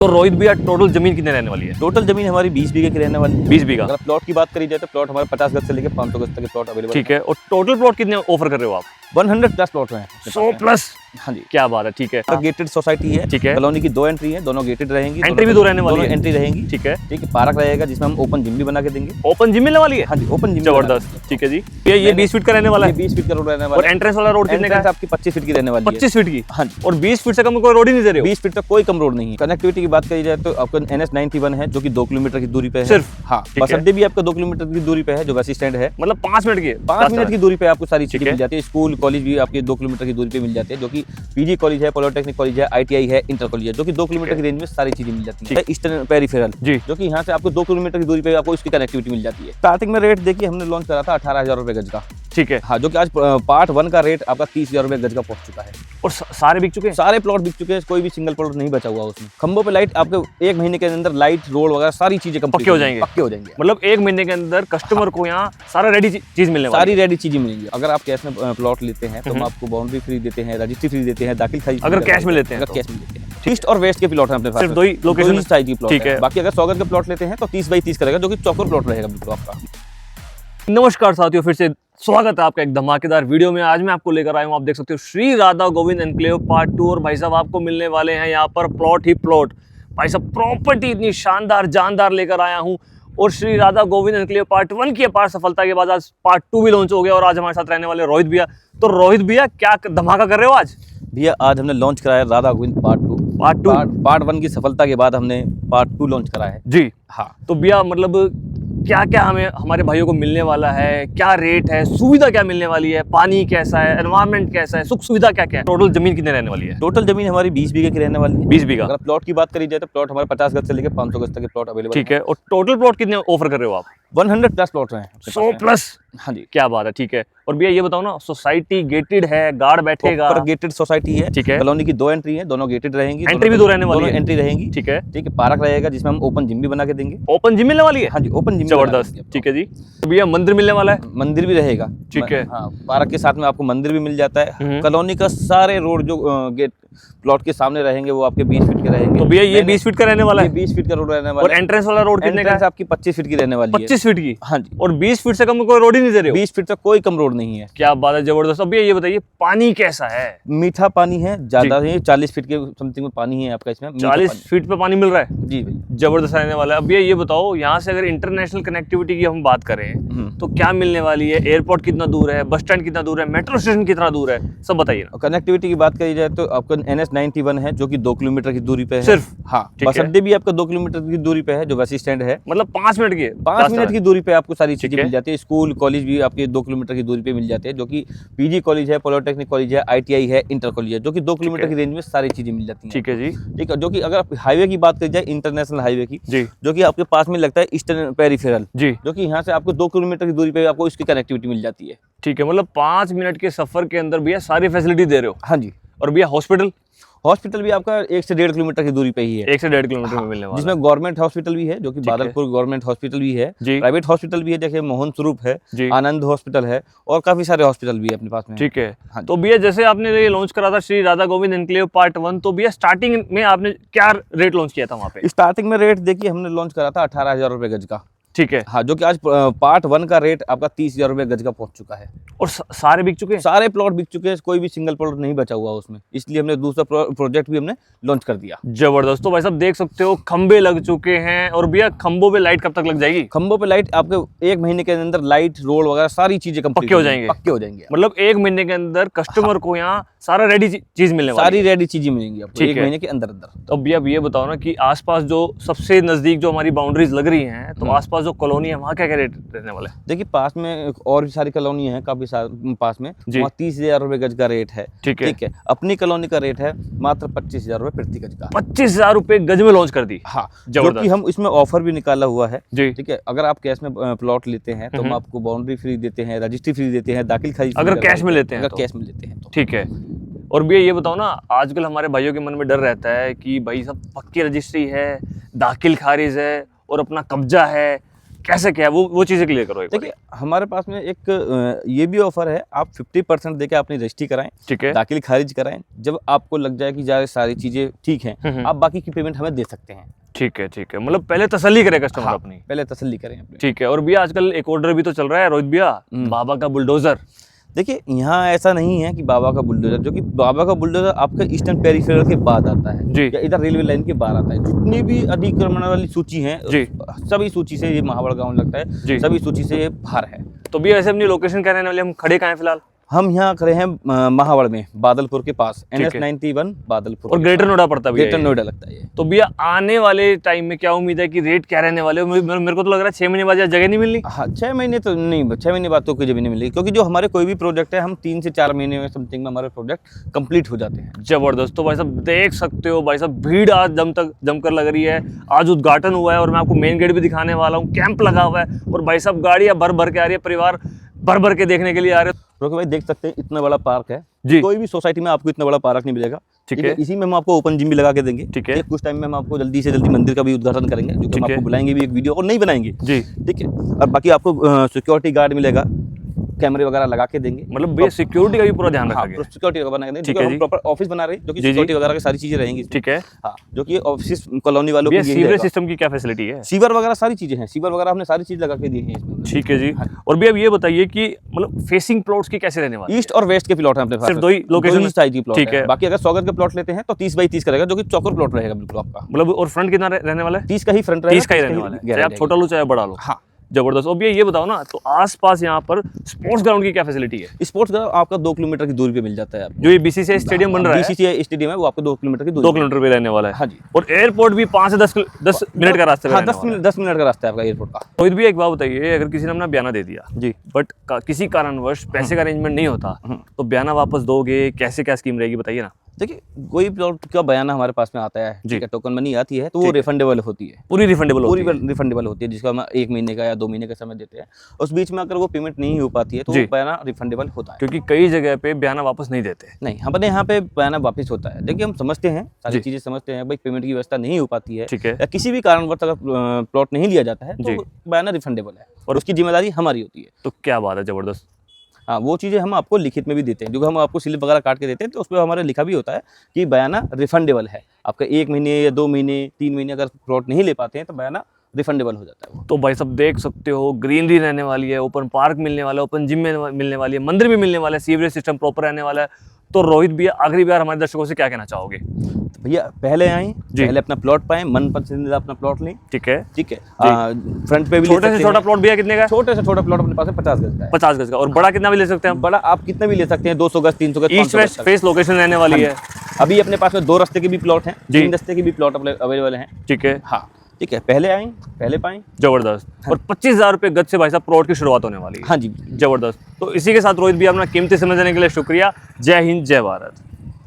तो रोहित भैया टोटल जमीन कितने रहने वाली है? टोटल जमीन हमारी 20 बीघे की रहने वाली है। 20 बीघा। अगर प्लॉट की बात करी जाए तो प्लॉट हमारे 50 गज से लेकर 500 गज तक के प्लॉट अवेलेबल ठीक है। और टोटल प्लॉट कितने ऑफर कर रहे हो आप? 100 प्लस प्लॉट हैं। 100 प्लस। हाँ जी, क्या बात है। ठीक है। गेटेड सोसाइटी है। ठीक है। कॉलोनी की 2 एंट्री है, दोनों गेटेड रहेंगी। एंट्री भी 2 रहने वाली है। एंट्री रहेंगी। ठीक है। ठीक है। पार्क रहेगा जिसमें हम ओपन जिम भी बना के देंगे। ओपन जिम मिलने वाली है? हाँ जी, ओपन जिम। जबरदस्त। ठीक है जी। ये 20 फीट का रहने वाला है? 20 फीट का रोड रहने वाला और है। एंट्रेंस वाला रोड कितने का है? आपकी 25 फीट की रहने वाली है। 25 फीट की। हाँ जी। और 20 फीट से कम कोई रोड ही नहीं दे रहे हो? 20 फीट तक कोई कम रोड नहीं है। कनेक्टिविटी की बात करी जाए तो आपका NH91 है जो कि 2 किलोमीटर की दूरी पे है सिर्फ। हाँ, ठीक बस है। अड्डे भी आपका 2 किलोमीटर की दूरी पे है जो बस स्टैंड है। मतलब 5 मिनट की 5 मिनट की दूरी पे आपको सारी चीजें ठीक है। मिल जाती है। स्कूल कॉलेज भी आपके 2 किलोमीटर की दूरी पे मिल जाते हैं, जो कि पीजी कॉलेज है, पॉलिटेक्निक कॉलेज है, ITI है, इंटर कॉलेज है, जो कि 2 किलोमीटर की रेंज में सारी चीजें मिल जाती है। ईस्टर्न पेरिफेरल जी। जो कि यहाँ से आपको 2 किलोमीटर की दूरी पे आपको इसकी कनेक्टिविटी मिल जाती है। स्टार्टिंग में रेट देखिए हमने लॉन्च करा था 18,000 रुपए गज का। ठीक है। हाँ, जो कि आज पार्ट 1 का रेट आपका 30,000 रुपए गज का पहुंच चुका है। और सारे बिक चुके हैं? सारे प्लॉट बिक चुके हैं, कोई भी सिंगल प्लॉट नहीं बचा हुआ उसमें। खंभों पे लाइट आपको 1 महीने के अंदर लाइट रोड वगैरह सारी चीजें पक्के हो जाएंगे। पक्के हो जाएंगे। मतलब 1 महीने के अंदर कस्टमर को यहाँ सारा रेडी चीज मिलने वाली सारी रेडी चीजें मिलेंगी। अगर आप कैश में प्लॉट लेते हैं तो हम आपको बाउंड्री फ्री देते हैं, रजिस्ट्री फ्री देते हैं, दाखिल खारिज अगर कैश में लेते हैं अगर कैश में लेते हैं। ईस्ट और वेस्ट के प्लॉट हैं अपने पास। सिर्फ 2 ही लोकेशन साइज की प्लॉट ठीक है। बाकी अगर 100 गज का प्लॉट लेते हैं तो 30 बाई 30 करेगा, जो कि चौकोर प्लॉट रहेगा बिल्कुल आपका। नमस्कार साथियों, फिर से स्वागत है आपका एक धमाकेदार वीडियो में। आज मैं आपको लेकर आया हूँ, आप देख सकते हो, श्री राधा गोविंद एनक्लेव पार्ट 2। और भाई साहब आपको मिलने वाले हैं यहाँ पर प्लॉट ही प्लॉट। भाई साहब प्रॉपर्टी इतनी शानदार जानदार लेकर आया हूँ। और श्री राधा गोविंद एनक्लेव पार्ट 1 की अपार सफलता के बाद आज पार्ट 2 भी लॉन्च हो गया। और आज हमारे साथ रहने वाले रोहित भैया। तो रोहित भैया क्या धमाका कर रहे हो आज? भैया आज हमने लॉन्च कराया राधा गोविंद पार्ट 2। पार्ट 1 की सफलता के बाद हमने पार्ट 2 लॉन्च करा है जी। हाँ, तो भैया मतलब क्या क्या हमें हमारे भाइयों को मिलने वाला है, क्या रेट है, सुविधा क्या मिलने वाली है, पानी कैसा है, एनवायरनमेंट कैसा है, सुख सुविधा क्या क्या है? टोटल जमीन कितने रहने वाली है? टोटल जमीन हमारी 20 बीघे की रहने वाली है। 20 बीघा। अगर प्लॉट की बात करी जाए तो प्लॉट हमारे 50 गज से लेकर 500 गज तक के प्लॉट अवेलेबल ठीक है। और टोटल प्लॉट कितने ऑफर कर रहे हो आप? 100 प्लस प्लॉट हैं। 100 प्लस। हाँ जी। क्या बात है। ठीक है। और भैया ये बताओ ना, सोसाइटी गेटेड है, गार्ड बैठेगा? प्रॉपर गेटेड सोसाइटी है। ठीक है। कॉलोनी की 2 एंट्री है, दोनों गेटेड रहेंगी। एंट्री भी 2 रहने वाली है? एंट्री रहेंगी। ठीक है। ठीक है। पार्क रहेगा जिसमें हम ओपन जिम भी बना के देंगे। ओपन जिम मिलने वाली है? हाँ जी, ओपन जिम। जबरदस्त। ठीक है जी। तो भैया मंदिर मिलने वाला है? मंदिर भी रहेगा। ठीक है। हाँ, पार्क के साथ में आपको मंदिर भी मिल जाता है। हम्म। कॉलोनी का सारे रोड जो गेट प्लॉट के सामने रहेंगे वो आपके 20 फीट के रहेंगे। तो भैया ये 20 फीट का रहने वाला ये है? 20 फीट का रोड रहने वाला और है। एंट्रेंस वाला रोड कितने का है? एंट्रेंस आपकी 25 फीट की रहने वाली है। 25 फीट की। हाँ जी। और 20 फीट से कम कोई रोड ही नहीं दे रहे हो? 20 फीट तक कोई कम रोड नहीं है। क्या बात है, जबरदस्त। अब भैया ये बताइए पानी कैसा है? मीठा पानी है, ज्यादा नहीं, 40 फीट के समथिंग में पानी है आपका इसमें। 40 फीट पे पानी मिल रहा है? जी भाई, जबरदस्त रहने वाला है। अब ये बताओ, यहाँ से अगर इंटरनेशनल कनेक्टिविटी की हम बात करें तो क्या मिलने वाली है? एयरपोर्ट कितना दूर है, बस स्टैंड कितना दूर है, मेट्रो स्टेशन कितना दूर है, सब बताइए ना। कनेक्टिविटी की बात करी जाए तो आपका NH91 है जो कि 2 किलोमीटर की दूरी पे है। सिर्फ? हाँ, ठीक बस है। अड्डे भी आपका 2 किलोमीटर की दूरी पे है जो बस स्टैंड है। मतलब 5 मिनट की 5 मिनट की दूरी पे आपको सारी चीजें है। मिल जाती है। स्कूल कॉलेज भी आपके 2 किलोमीटर की दूरी पे मिल जाते हैं, जो कि पीजी कॉलेज है, पॉलिटेक्निक कॉलेज है, ITI है, इंटर कॉलेज है, जो कि 2 किलोमीटर की रेंज में सारी चीजें मिल जाती हैं। ठीक है जी। ठीक है। जो कि अगर हाईवे की बात करी जाए, इंटरनेशनल हाईवे की, जी जो कि आपके पास में लगता है ईस्टर्न पेरिफेरल, जी। जो कि यहाँ से आपको 2 किलोमीटर की दूरी पे आपको इसकी कनेक्टिविटी मिल जाती है। ठीक है। मतलब 5 मिनट के सफर के अंदर भैया सारी फैसिलिटी दे रहे हो? हाँ जी। और भैया हॉस्पिटल भी आपका 1 से 1.5 किलोमीटर की दूरी पे ही है। 1 से 1.5 किलोमीटर में मिलने वाला है। जिसमें गवर्नमेंट हॉस्पिटल भी है, जो कि है। बादलपुर गवर्नमेंट हॉस्पिटल भी है। जी। प्राइवेट हॉस्पिटल भी है, जैसे मोहन स्वरूप है, जी। आनंद हॉस्पिटल है, और काफी सारे हॉस्पिटल भी है अपने पास में। ठीक है। हाँ जी। तो भैया जैसे आपने ये लॉन्च करा था श्री राधा गोविंद एनक्लेव पार्ट 1, तो भैया स्टार्टिंग में आपने क्या रेट लॉन्च किया था वहाँ पे? स्टार्टिंग में रेट देखिए हमने लॉन्च करा था 18,000 रुपए गज का। ठीक है। हाँ, जो कि आज पार्ट 1 का रेट आपका 30,000 रुपए गज का पहुंच चुका है। और सारे बिक चुके हैं? सारे प्लॉट बिक चुके हैं, कोई भी सिंगल प्लॉट नहीं बचा हुआ उसमें, इसलिए हमने दूसरा प्रोजेक्ट भी हमने लॉन्च कर दिया। जबरदस्त। तो भाई साहब देख सकते हो खंबे लग चुके हैं। और भैया खंबों पे लाइट कब तक लग जाएगी? खंभों पे लाइट आपके 1 महीने के अंदर लाइट रोड वगैरह सारी चीजें पक्के हो जाएंगे? पक्के हो जाएंगे। मतलब 1 महीने के अंदर कस्टमर को यहाँ सारा रेडी चीज मिलने वाली है? सारी रेडी चीजें मिलेंगी आपको 1 महीने के अंदर अंदर। तो भैया ये बताओ ना कि आसपास जो सबसे नजदीक जो हमारी बाउंड्रीज लग रही हैं, तो आसपास जो कॉलोनी है वहाँ क्या क्या रेट रहने वाला है? देखिए पास में और भी सारी कॉलोनी है, काफी पास में, वहाँ 30,000 रुपए गज का रेट है। ठीक है। ठीक है। अपनी कॉलोनी का रेट है मात्र 25,000 रुपए प्रति गज का। 25,000 रुपए गज में लॉन्च कर दी? हाँ, जबरदस्त। जो कि हम इसमें ऑफर भी निकाला हुआ है। जी। ठीक है। अगर आप कैश में प्लॉट लेते हैं तो हम आपको बाउंड्री फ्री देते हैं, रजिस्ट्री फ्री देते हैं, दाखिल खारिज अगर कैश में लेते हैं अगर कैश में लेते हैं तो। ठीक है। और भैया ये बताओ ना, आजकल हमारे भाइयों के मन में डर रहता है कि भाई सब पक्की रजिस्ट्री है, दाखिल खारिज है और अपना कब्जा है, कैसे क्या है वो चीजें क्लियर करो एक बार। देखिए हमारे पास में एक ये भी ऑफर है, आप 50% देके अपनी रजिस्ट्री कराएं, ठीक है। दाखिल खारिज कराएं, जब आपको लग जाए कि यार सारी चीजें ठीक हैं, आप बाकी की पेमेंट हमें दे सकते हैं। ठीक है, ठीक है, मतलब पहले तसल्ली करे कस्टमर हाँ, अपनी। पहले तसल्ली करें अपनी। ठीक है। और भैया आजकल एक ऑर्डर भी तो चल रहा है रोहित भैया, बाबा का बुलडोजर। देखिए यहाँ ऐसा नहीं है कि बाबा का बुलडोजर, जो कि बाबा का बुलडोजर आपका ईस्टर्न पेरिफेरल के बाद आता है जी। या इधर रेलवे लाइन के बाहर आता है। जितनी भी अधिक्रमण वाली सूची है जी। सभी सूची से ये महाबड़ गाँव लगता है जी। सभी सूची से ये बाहर है। तो भैया ऐसे अपनी लोकेशन क्या रहने वाली, हम खड़े कहाँ हैं फिलहाल? हम यहाँ खड़े हैं महाबड़ में, बादलपुर के पास, ठीक है। NH91 बादलपुर और के ग्रेटर पास। नोएडा पड़ता है भैया ग्रेटर ये। नोएडा लगता है ये। तो भैया आने वाले टाइम में क्या उम्मीद है कि रेट क्या रहने वाले? मेरे को तो लग रहा है 6 महीने बाद या जगह नहीं मिलनी। हाँ 6 महीने तो नहीं, 6 महीने बाद तो कोई जमीन नहीं मिलेगी, क्योंकि जो हमारे कोई भी प्रोजेक्ट है हम 3 से 4 महीने में समथिंग में हमारे प्रोजेक्ट कंप्लीट हो जाते हैं। जबरदस्त। तो भाई साहब देख सकते हो भाई साहब, भीड़ आज जमकर लग रही है। आज उद्घाटन हुआ है और मैं आपको मेन गेट भी दिखाने वाला हूँ। कैंप लगा हुआ है और भाई साहब गाड़ियाँ भर भर के आ रही है, परिवार भर भर के देखने के लिए आ रहे हैं। रोके भाई देख सकते हैं इतना बड़ा पार्क है जी। कोई भी सोसाइटी में आपको इतना बड़ा पार्क नहीं मिलेगा। ठीक है। इसी में हम आपको ओपन जिम भी लगा के देंगे। ठीक है। ये कुछ टाइम में हम आपको जल्दी से जल्दी मंदिर का भी उद्घाटन करेंगे, जो कि ठीक हम है। आपको बुलाएंगे भी एक वीडियो, और नहीं बनाएंगे जी। ठीक है। और बाकी आपको सिक्योरिटी गार्ड मिलेगा, कैमरे वगैरह लगा के देंगे। मतलब भैया सिक्योरिटी का भी पूरा ध्यान रखा गया है। सिक्योरिटी बना के देंगे, ठीक जो है हम जी। प्रॉपर ऑफिस बना रहे हैं, जो कि जी, जी। सिक्योरिटी वगैरह की सारी चीजें रहेंगी। ठीक है। हाँ, जो कि ऑफिस कॉलोनी वालों भैया को सीवरेज सिस्टम की क्या फैसिलिटी है? सीवर वगैरह सारी चीजें हैं, सीवर वगैरह हमने सारी चीज लगा के दी है इसमें। ठीक है जी। और भैया अब ये बताइए कि मतलब फेसिंग प्लॉट्स की कैसे रहने वाली? ईस्ट और वेस्ट के प्लॉट हैं अपने पास, सिर्फ दो ही लोकेशन साइड की प्लॉट ठीक है। बाकी अगर 100 गज का प्लॉट लेते हैं तो 30 बाई 30 का रहेगा, जो कि चौकोर प्लॉट रहेगा बिल्कुल आपका। मतलब और फ्रंट कितना रहने वाला है? 30 का ही फ्रंट रहेगा, 30 का ही रहने वाला है, चाहे आप छोटा लो चाहे बड़ा लो। हाँ जबरदस्त। अब ये बताओ ना, तो आसपास यहाँ पर स्पोर्ट्स ग्राउंड की क्या फैसिलिटी है? स्पोर्ट्स ग्राउंड आपका 2 किलोमीटर की दूरी पे मिल जाता है आपको। जो ये बीसीसीआई स्टेडियम बन रहा है, बीसीसीआई स्टेडियम है, वो आपको 2 किलोमीटर की दूरी 2 किलोमीटर पे रहने वाला है। हाँ जी। और एयरपोर्ट भी 5 से 10 मिनट का रास्ता हाँ, रहने वाला है। 10 मिनट का रास्ता है आपका एयरपोर्ट का। रोहित भी एक बात बताइए, अगर किसी ने अपना बयाना दे दिया जी। बट किसी कारणवश पैसे का अरेंजमेंट नहीं होता, तो बयाना वापस दोगे? कैसे क्या स्कीम रहेगी बताइए ना। देखिए कोई प्लॉट का बयाना हमारे पास में आता है, जी। ठीक है, टोकन मनी आती है तो वो रिफंडेबल होती है, पूरी रिफंडेबल पूरी होती है? रिफंडेबल होती है, जिसका हम 1 महीने का या 2 महीने का समय देते हैं। उस बीच में अगर वो पेमेंट नहीं हो पाती है तो जी। वो बयाना रिफंडेबल होता है। क्योंकि कई जगह पे बयाना वापस नहीं देते। नहीं, हमारे यहाँ पे बयाना वापस होता है। देखिए हम समझते हैं, सारी जी। चीज़ें समझते हैं, भाई पेमेंट की व्यवस्था नहीं हो पाती है ठीक है। या किसी भी कारणवश अगर प्लॉट नहीं लिया जाता है जी। तो बयाना रिफंडेबल है और उसकी जिम्मेदारी हमारी होती है। तो क्या बात है, जबरदस्त। हाँ, वो चीज़ें हम आपको लिखित में भी देते हैं, जो कि हम आपको स्लिप वगैरह काट के देते हैं, तो उस पर हमारा लिखा भी होता है कि बयाना रिफंडेबल है। आपका 1 महीने या 2 महीने 3 महीने अगर प्लॉट नहीं ले पाते हैं तो बयाना रिफंडेबल हो जाता है वो। तो भाई सब देख सकते हो, ग्रीनरी रहने वाली है, ओपन पार्क मिलने वाला है, ओपन जिम मिलने वाली है, मंदिर भी मिलने वाला है, सीवरेज सिस्टम प्रॉपर रहने वाला है। तो रोहित भैया आखिरी बार हमारे दर्शकों से क्या कहना चाहोगे? तो भैया पहले आएँ, जी। पहले अपना प्लॉट पाएं, मन पसंदीदा अपना प्लॉट लें, ठीक है। ठीक है। फ्रंट पे भी ले छोटे से सकते छोटा हैं। प्लॉट भैया कितने का है? छोटे से छोटा प्लॉट अपने पास है 50 गज का है। 50 गज का। और बड़ा कितना भी ले सकते हैं हम? बड़ा आप कितना भी ले सकते हैं, 200 गज 300 गज ईस्ट 500 गज वेस्ट तक। फेस लोकेशन रहने वाली है। अभी अपने पास में 2 रास्ते के भी प्लॉट हैं, जी। 3 रास्ते के भी प्लॉट अवेलेबल हैं। ठीक है। हाँ ठीक है, पहले आएँ पहले पाएं। जबरदस्त। और 25,000 रुपये गज से भाई साहब प्लॉट की शुरुआत होने वाली है। हाँ जी। जबरदस्त। तो इसी के साथ रोहित भी अपना कीमती समय देने के लिए शुक्रिया। जय हिंद, जय भारत।